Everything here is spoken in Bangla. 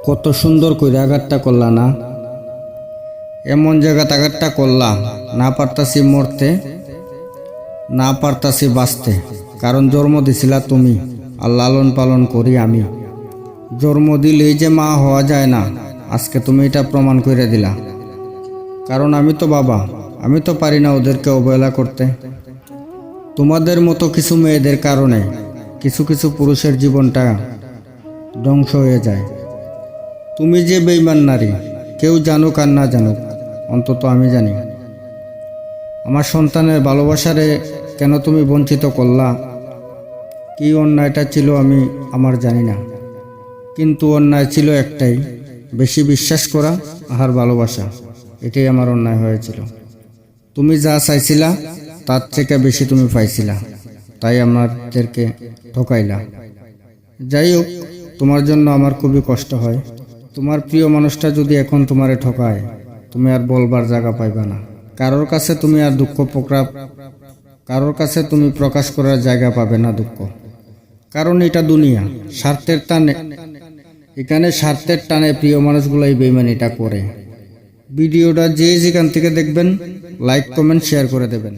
কত সুন্দর করে আঘাতটা করলা না, এমন জায়গা আঘাতটা করলাম না পারতাছি মরতে, না পারতাছি বাঁচতে। কারণ জন্ম দিছিলা তুমি আর লালন পালন করি আমি। জন্ম দিলেই যে মা হওয়া যায় না, আজকে তুমি এটা প্রমাণ করে দিলা। কারণ আমি তো বাবা, আমি তো পারি না ওদেরকে অবহেলা করতে। তোমাদের মতো কিছু মেয়েদের কারণে কিছু কিছু পুরুষের জীবনটা ধ্বংস হয়ে যায়। তুমি যে বেঈমান নারী, কেউ জানুক আর না জানুক, অন্তত আমি জানি। আমার সন্তানের ভালোবাসারে কেন তুমি বঞ্চিত করলা? কি অন্যায়টা ছিল আমি আমার জানি না, কিন্তু অন্যায় ছিল একটাই, বেশি বিশ্বাস করা আর ভালোবাসা। এটাই আমার অন্যায় হয়েছিল। তুমি যা চাইছিলা তার থেকে বেশি তুমি পাইছিলা, তাই আমাদেরকে ঠকাইলা। যাই হোক, তোমার জন্য আমার খুবই কষ্ট হয়। তোমার প্রিয় মানুষটা যদি এখন তোমারে ঠকায়, তুমি আর বলবার জায়গা পাইবা না। কারোর কাছে তুমি আর কারোর কাছে তুমি প্রকাশ করার জায়গা পাবে না দুঃখ। কারণ এটা দুনিয়া, স্বার্থের টানে, এখানে স্বার্থের টানে প্রিয় মানুষগুলাই বেইমানিটা করে। ভিডিওটা যে যেখান থেকে দেখবেন, লাইক কমেন্ট শেয়ার করে দেবেন।